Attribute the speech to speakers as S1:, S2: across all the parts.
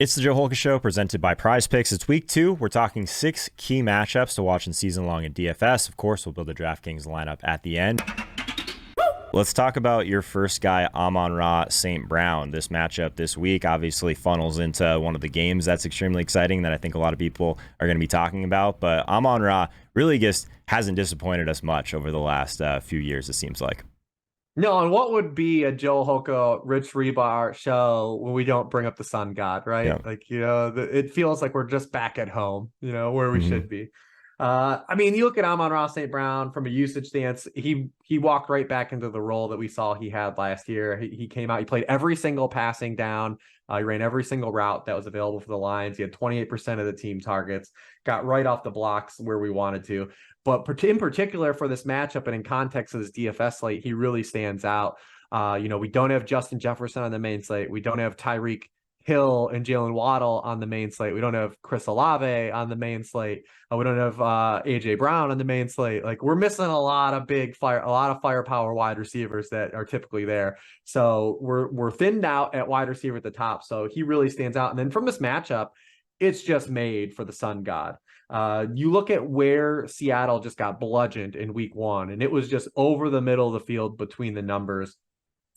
S1: It's the Joe Holka Show presented by PrizePicks. It's week 2. We're talking 6 key matchups to watch in season long in DFS. Of course, we'll build a DraftKings lineup at the end. Let's talk about your first guy, Amon-Ra St. Brown. This matchup this week obviously funnels into one of the games that's extremely exciting that I think a lot of people are going to be talking about. But Amon-Ra really just hasn't disappointed us much over the last few years, it seems like.
S2: No, and what would be a Joe Holka, Rich Hribar show when we don't bring up the sun god, right?
S1: Yeah.
S2: Like, it feels like we're just back at home, where we should be. You look at Amon-Ra St. Brown from a usage stance, he walked right back into the role that we saw he had last year. He came out, he played every single passing down. He ran every single route that was available for the Lions. He had 28% of the team targets, got right off the blocks where we wanted to. But in particular for this matchup and in context of this DFS slate, he really stands out. We don't have Justin Jefferson on the main slate. We don't have Tyreek Hill and Jalen Waddle on the main slate. We don't have Chris Olave on the main slate. We don't have AJ Brown on the main slate. Like, we're missing a lot of firepower wide receivers that are typically there. So we're thinned out at wide receiver at the top. So he really stands out. And then from this matchup, it's just made for the sun god. You look at where Seattle just got bludgeoned in week 1, and it was just over the middle of the field between the numbers.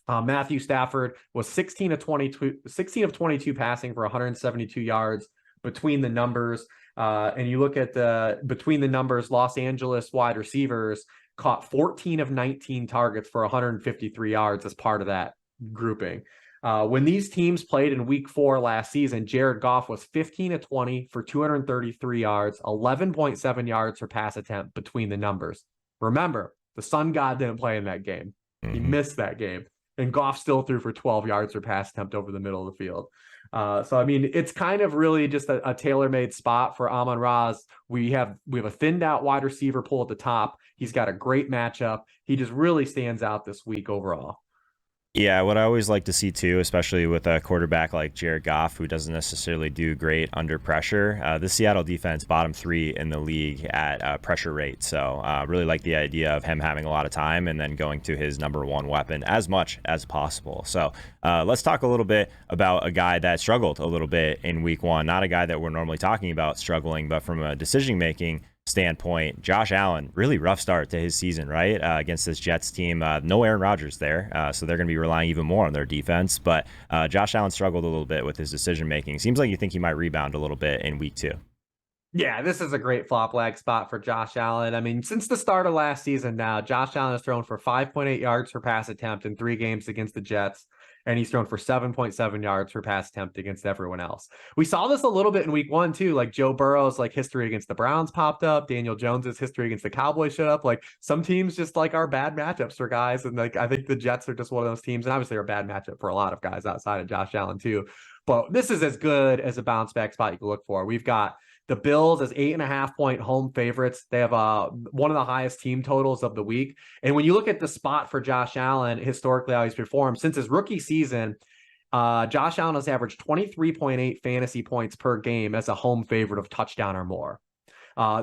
S2: Matthew Stafford was 16 of 22 passing for 172 yards between the numbers. And you look at between the numbers, Los Angeles wide receivers caught 14 of 19 targets for 153 yards as part of that grouping. When these teams played in week 4 last season, Jared Goff was 15 of 20 for 233 yards, 11.7 yards per pass attempt between the numbers. Remember, the sun god didn't play in that game. He missed that game. And Goff still threw for 12 yards per pass attempt over the middle of the field. It's kind of really just a tailor-made spot for Amon-Ra's. We have a thinned out wide receiver pool at the top. He's got a great matchup. He just really stands out this week overall.
S1: Yeah, what I always like to see too, especially with a quarterback like Jared Goff, who doesn't necessarily do great under pressure, the Seattle defense bottom 3 in the league at pressure rate. So really like the idea of him having a lot of time and then going to his number 1 weapon as much as possible. So let's talk a little bit about a guy that struggled a little bit in week 1. Not a guy that we're normally talking about struggling, but from a decision-making standpoint, Josh Allen, really rough start to his season, right? Against this Jets team. No Aaron Rodgers there, so they're going to be relying even more on their defense. But Josh Allen struggled a little bit with his decision making. Seems like you think he might rebound a little bit in week 2.
S2: Yeah, this is a great flop lag spot for Josh Allen. I mean, since the start of last season now, Josh Allen has thrown for 5.8 yards per pass attempt in 3 games against the Jets, and he's thrown for 7.7 yards per pass attempt against everyone else. We saw this a little bit in week 1 too. Like, Joe Burrow's history against the Browns popped up. Daniel Jones's history against the Cowboys showed up. Like, some teams just are bad matchups for guys, and I think the Jets are just one of those teams, and obviously are a bad matchup for a lot of guys outside of Josh Allen too. But this is as good as a bounce back spot you can look for. We've got the Bills as 8.5-point home favorites. They have one of the highest team totals of the week. And when you look at the spot for Josh Allen, historically how he's performed since his rookie season, Josh Allen has averaged 23.8 fantasy points per game as a home favorite of touchdown or more.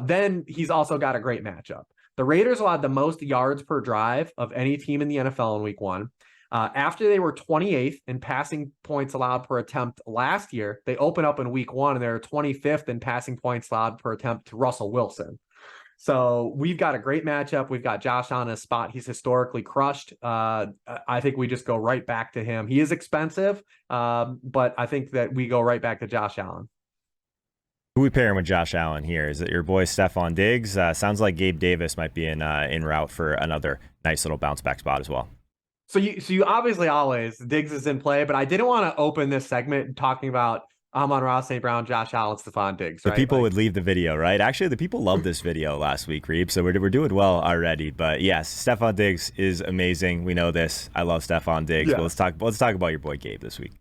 S2: Then he's also got a great matchup. The Raiders allowed the most yards per drive of any team in the NFL in week 1. After they were 28th in passing points allowed per attempt last year, they open up in week 1 and they're 25th in passing points allowed per attempt to Russell Wilson. So we've got a great matchup. We've got Josh Allen in a spot he's historically crushed. I think we just go right back to him. He is expensive, but I think that we go right back to Josh Allen.
S1: Who we pairing with Josh Allen here? Is it your boy Stephon Diggs? Sounds like Gabe Davis might be in route for another nice little bounce back spot as well.
S2: So you obviously always, Diggs is in play, but I didn't want to open this segment talking about Amon-Ra St. Brown, Josh Allen, Stephon Diggs.
S1: Right? The people would leave the video, right? Actually, the people loved this video last week, Reeb, so we're doing well already. But yes, Stephon Diggs is amazing. We know this. I love Stephon Diggs. Yeah. But let's talk about your boy Gabe this week.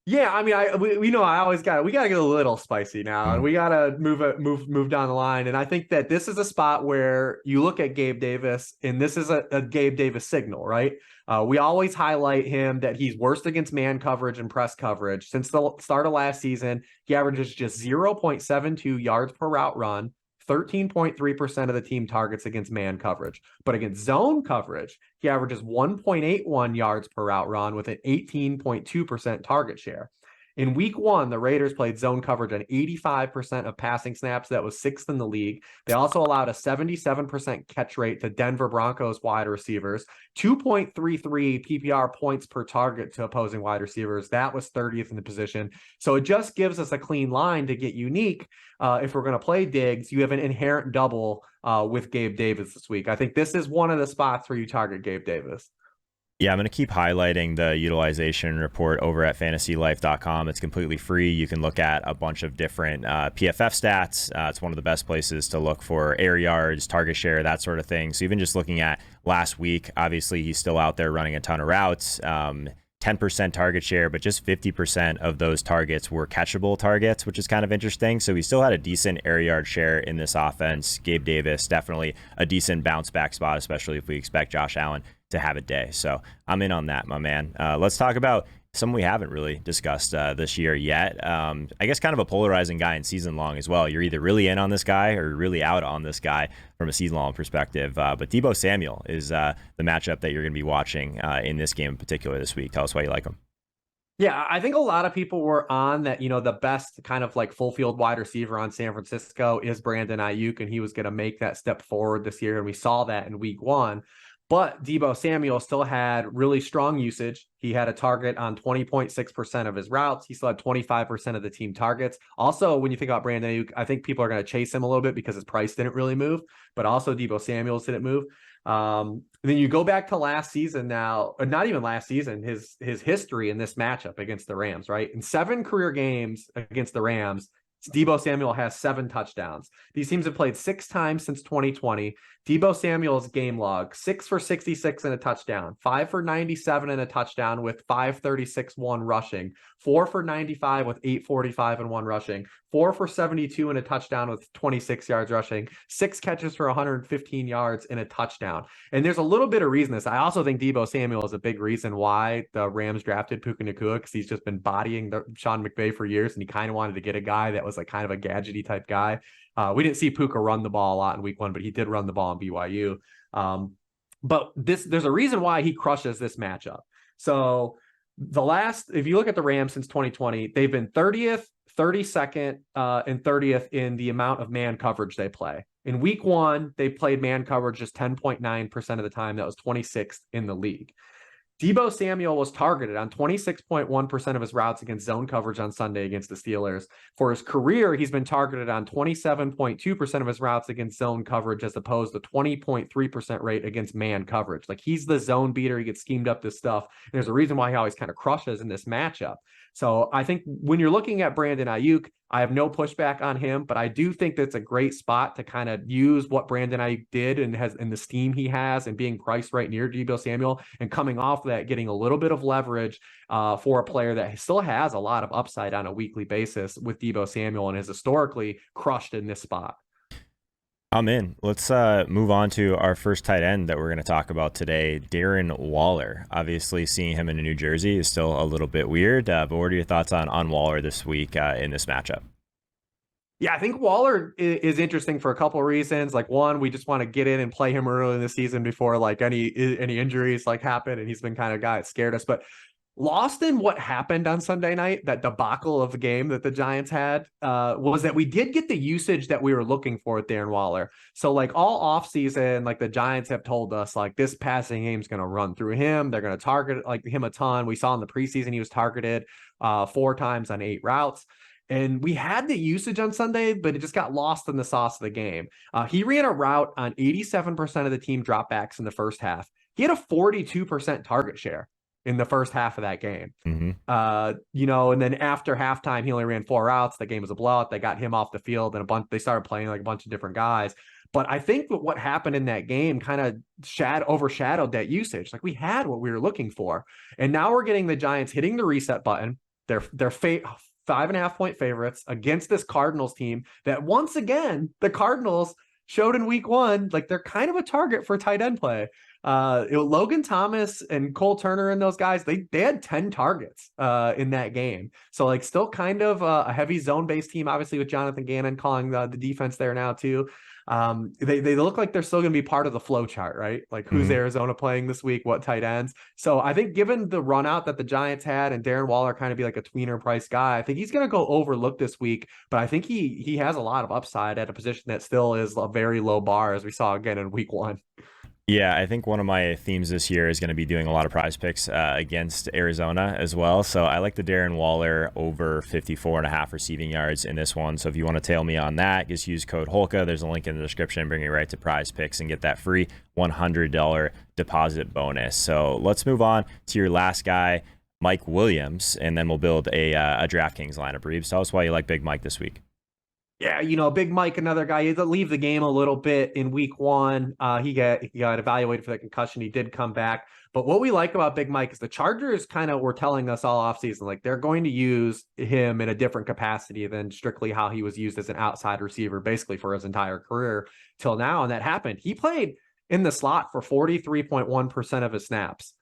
S2: Yeah, I mean, we gotta get a little spicy now, and we gotta move down the line. And I think that this is a spot where you look at Gabe Davis, and this is a Gabe Davis signal, right? We always highlight him that he's worst against man coverage and press coverage. Since the start of last season, he averages just 0.72 yards per route run, 13.3% of the team targets against man coverage. But against zone coverage, he averages 1.81 yards per route run with an 18.2% target share. In week one, the Raiders played zone coverage on 85% of passing snaps. That was sixth in the league. They also allowed a 77% catch rate to Denver Broncos wide receivers, 2.33 PPR points per target to opposing wide receivers. That was 30th in the position. So it just gives us a clean line to get unique. If we're going to play Diggs, you have an inherent double with Gabe Davis this week. I think this is one of the spots where you target Gabe Davis.
S1: Yeah, I'm going to keep highlighting the utilization report over at fantasylife.com. It's completely free. You can look at a bunch of different PFF stats. It's one of the best places to look for air yards, target share, that sort of thing. So even just looking at last week, obviously he's still out there running a ton of routes. 10% target share, but just 50% of those targets were catchable targets, which is kind of interesting. So he still had a decent air yard share in this offense. Gabe Davis, definitely a decent bounce back spot, especially if we expect Josh Allen to have a day. So I'm in on that, my man. Let's talk about someone we haven't really discussed this year yet. I guess kind of a polarizing guy in season long as well. You're either really in on this guy or really out on this guy from a season long perspective. But Deebo Samuel is the matchup that you're going to be watching in this game in particular this week. Tell us why you like him.
S2: Yeah, I think a lot of people were on that, the best kind of like full field wide receiver on San Francisco is Brandon Ayuk, and he was going to make that step forward this year. And we saw that in week one. But Deebo Samuel still had really strong usage. He had a target on 20.6% of his routes. He still had 25% of the team targets. Also, when you think about Brandon Ayuk, I think people are going to chase him a little bit because his price didn't really move, but also Deebo Samuel didn't move. Then you go back to last season now, or not even last season, his history in this matchup against the Rams, right? In 7 career games against the Rams, Deebo Samuel has 7 touchdowns. These teams have played 6 times since 2020. Deebo Samuel's game log, 6 for 66 and a touchdown, 5 for 97 and a touchdown with 536, 1 rushing, 4 for 95 with 845 and 1 rushing, 4 for 72 and a touchdown with 26 yards rushing, 6 catches for 115 yards and a touchdown. And there's a little bit of reason this. I also think Deebo Samuel is a big reason why the Rams drafted Puka Nacua, because he's just been bodying Sean McVay for years, and he kind of wanted to get a guy that was like kind of a gadgety type guy. We didn't see Puka run the ball a lot in week one, but he did run the ball in BYU. But there's a reason why he crushes this matchup. So if you look at the Rams since 2020, they've been 30th, 32nd, and 30th in the amount of man coverage they play. In week one, they played man coverage just 10.9% of the time. That was 26th in the league. Deebo Samuel was targeted on 26.1% of his routes against zone coverage on Sunday against the Steelers. For his career, he's been targeted on 27.2% of his routes against zone coverage, as opposed to 20.3% rate against man coverage. Like, he's the zone beater. He gets schemed up this stuff. And there's a reason why he always kind of crushes in this matchup. So I think when you're looking at Brandon Ayuk, I have no pushback on him, but I do think that's a great spot to kind of use what Brandon Ayuk did and the steam he has, and being priced right near Deebo Samuel, and coming off that, getting a little bit of leverage for a player that still has a lot of upside on a weekly basis with Deebo Samuel, and has historically crushed in this spot.
S1: I'm in. Let's move on to our first tight end that we're going to talk about today, Darren Waller. Obviously, seeing him in New Jersey is still a little bit weird, but what are your thoughts on Waller this week in this matchup?
S2: Yeah, I think Waller is interesting for a couple of reasons. Like, one, we just want to get in and play him early in the season before like any injuries like happen, and he's been kind of a guy that scared us. But lost in what happened on Sunday night, that debacle of the game that the Giants had, was that we did get the usage that we were looking for with Darren Waller. So like all offseason, like the Giants have told us, like, this passing game is going to run through him. They're going to target like him a ton. We saw in the preseason he was targeted 4 times on 8 routes. And we had the usage on Sunday, but it just got lost in the sauce of the game. He ran a route on 87% of the team dropbacks in the first half. He had a 42% target share in the first half of that game.
S1: Mm-hmm.
S2: And then after halftime, he only ran 4 routes. The game was a blowout. They got him off the field, and they started playing like a bunch of different guys. But I think that what happened in that game kind of overshadowed that usage. Like, we had what we were looking for. And now we're getting the Giants hitting the reset button. They're 5.5-point favorites against this Cardinals team that, once again, the Cardinals showed in week one, like, they're kind of a target for tight end play. Logan Thomas and Cole Turner and those guys, they had 10 targets in that game. So like still kind of a heavy zone-based team, obviously with Jonathan Gannon calling the defense there now too. They look like they're still going to be part of the flow chart, right? Like who's Arizona playing this week, what tight ends. So I think given the run out that the Giants had and Darren Waller kind of be like a tweener price guy, I think he's going to go overlooked this week, but I think he has a lot of upside at a position that still is a very low bar, as we saw again in week 1.
S1: Yeah, I think one of my themes this year is going to be doing a lot of prize picks against Arizona as well. So I like the Darren Waller over 54.5 receiving yards in this one. So if you want to tail me on that, just use code HOLKA. There's a link in the description. Bring you right to prize picks and get that free $100 deposit bonus. So let's move on to your last guy, Mike Williams, and then we'll build a DraftKings lineup. Reeves, tell us why you like Big Mike this week.
S2: Yeah, Big Mike, another guy, he had to leave the game a little bit in week 1. He got evaluated for the concussion. He did come back. But what we like about Big Mike is the Chargers kind of were telling us all offseason, like they're going to use him in a different capacity than strictly how he was used as an outside receiver, basically for his entire career till now. And that happened. He played in the slot for 43.1% of his snaps.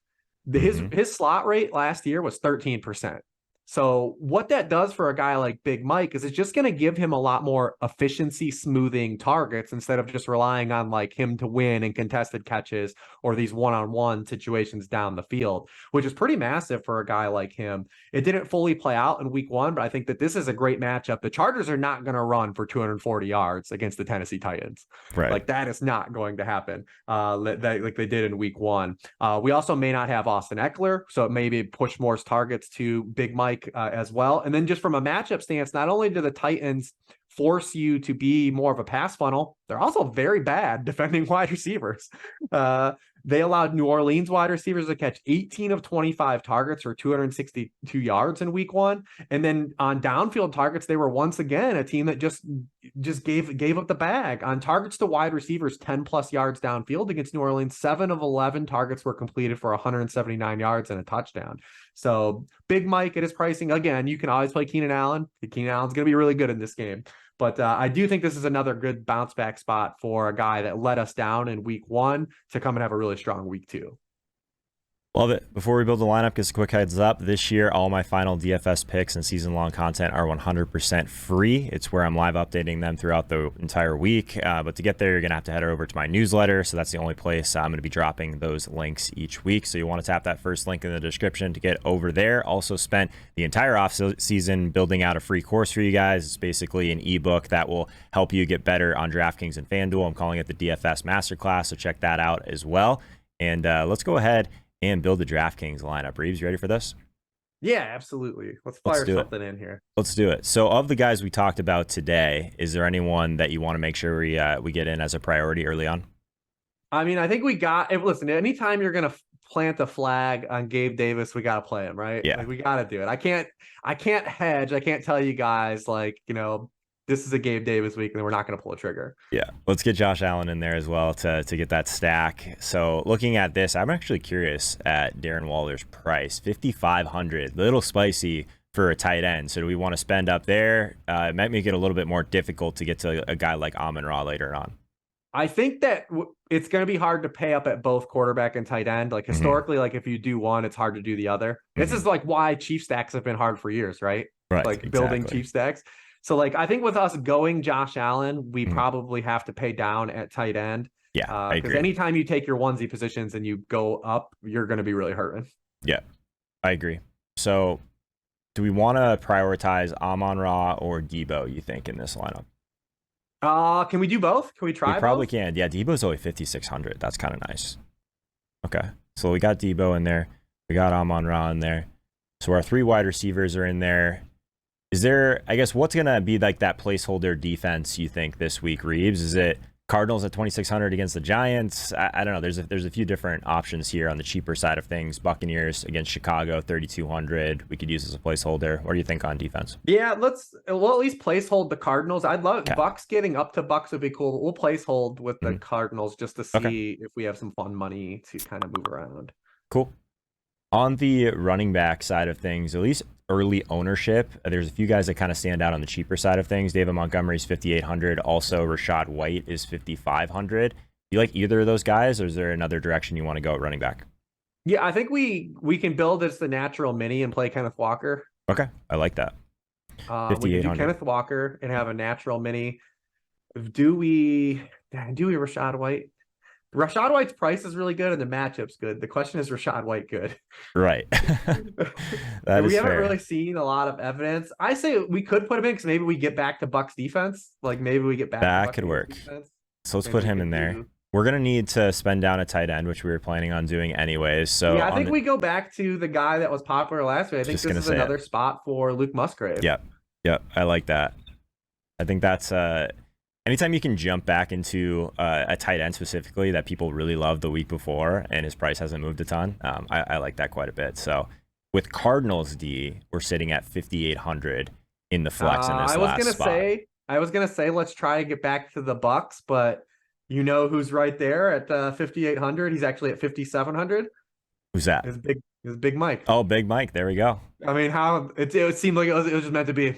S2: His slot rate last year was 13%. So what that does for a guy like Big Mike is it's just going to give him a lot more efficiency smoothing targets instead of just relying on like him to win in contested catches or these one-on-one situations down the field, which is pretty massive for a guy like him. It didn't fully play out in week 1, but I think that this is a great matchup. The Chargers are not going to run for 240 yards against the Tennessee Titans.
S1: Right.
S2: Like that is not going to happen like they did in week 1. We also may not have Austin Eckler, so it maybe push more targets to Big Mike as well. And then just from a matchup stance, not only do the Titans force you to be more of a pass funnel, they're also very bad defending wide receivers. They allowed New Orleans wide receivers to catch 18 of 25 targets for 262 yards in week 1. And then on downfield targets, they were once again a team that just gave up the bag. On targets to wide receivers 10 plus yards downfield against New Orleans, 7 of 11 targets were completed for 179 yards and a touchdown. So Big Mike at his pricing, again, you can always play Keenan Allen. Keenan Allen's going to be really good in this game. But I do think this is another good bounce back spot for a guy that let us down in week 1 to come and have a really strong week 2.
S1: Love it. Before we build the lineup, just a quick heads up. This year, all my final DFS picks and season-long content are 100% free. It's where I'm live updating them throughout the entire week. But to get there, you're going to have to head over to my newsletter. So that's the only place I'm going to be dropping those links each week. So you want to tap that first link in the description to get over there. Also spent the entire off season building out a free course for you guys. It's basically an ebook that will help you get better on DraftKings and FanDuel. I'm calling it the DFS Masterclass. So check that out as well. And let's go ahead and build the DraftKings lineup. Reeves, you ready for this?
S2: Yeah, absolutely. Let's fire something in here.
S1: Let's do it. So of the guys we talked about today, is there anyone that you want to make sure we get in as a priority early on?
S2: I mean, I think listen, anytime you're going to plant a flag on Gabe Davis, we got to play him, right?
S1: Yeah.
S2: Like, we got to do it. I can't hedge. I can't tell you guys like, this is a Gabe Davis week and we're not going to pull a trigger.
S1: Yeah. Let's get Josh Allen in there as well to get that stack. So looking at this, I'm actually curious at Darren Waller's price, 5,500, a little spicy for a tight end. So do we want to spend up there? It might make it a little bit more difficult to get to a guy like Amon-Ra later on.
S2: I think that it's going to be hard to pay up at both quarterback and tight end. Like historically, like if you do one, it's hard to do the other. This is like why Chief stacks have been hard for years, right?
S1: Right.
S2: Like building Chief stacks. So like I think with us going Josh Allen, we probably have to pay down at tight end.
S1: Yeah,
S2: because anytime you take your onesie positions and you go up, you're going to be really hurting.
S1: Yeah, I agree. So do we want to prioritize Amon-Ra or Deebo, you think, in this lineup?
S2: Can we do both? Can we try
S1: We probably
S2: both?
S1: can. Yeah, Deebo's only 5,600. That's kind of nice. Okay, so we got Deebo in there. We got Amon-Ra in there. So our 3 wide receivers are in there. Is there, I guess, what's going to be like that placeholder defense, you think, this week, Reeves? Is it Cardinals at 2,600 against the Giants? I don't know. There's a few different options here on the cheaper side of things. Buccaneers against Chicago, 3,200. We could use as a placeholder. What do you think on defense?
S2: Yeah, we'll at least placehold the Cardinals. I'd love Bucks getting up to Bucks would be cool. We'll placehold with the Cardinals just to see if we have some fun money to kind of move around.
S1: Cool. On the running back side of things, at least early ownership, there's a few guys that kind of stand out on the cheaper side of things. David Montgomery's 5,800. Also, Rashad White is 5,500. You like either of those guys, or is there another direction you want to go at running back?
S2: Yeah, I think we can build as the natural mini and play Kenneth Walker.
S1: Okay, I like that.
S2: We can do
S1: 5,800.
S2: Kenneth Walker and have a natural mini. Do we Rashad White? Rashad White's price is really good and the matchup's good. The question is Rashad White good?
S1: Right. That
S2: we
S1: is
S2: haven't
S1: fair.
S2: really seen a lot of evidence. I say we could put him in because maybe we get back to Bucks defense. Like maybe we get back to
S1: That
S2: Bucks
S1: could work.
S2: defense.
S1: So let's
S2: Maybe
S1: put
S2: we
S1: him
S2: could
S1: in there.
S2: do-
S1: We're going to need to spend down a tight end, which we were planning on doing anyways. So
S2: yeah, I think we go back to the guy that was popular last week. I think
S1: Just
S2: this
S1: gonna
S2: is
S1: say it.
S2: another spot for Luke Musgrave.
S1: Yep. I like that. I think that's anytime you can jump back into a tight end specifically that people really loved the week before and his price hasn't moved a ton. I like that quite a bit. So with Cardinals D, we're sitting at 5,800 in the flex in this last spot.
S2: I was gonna say let's try to get back to the Bucks, but you know who's right there at 5,800? He's actually at 5,700.
S1: Who's that?
S2: Is Big Mike.
S1: Oh, Big Mike. There we go.
S2: I mean, how it seemed like it was just meant to be.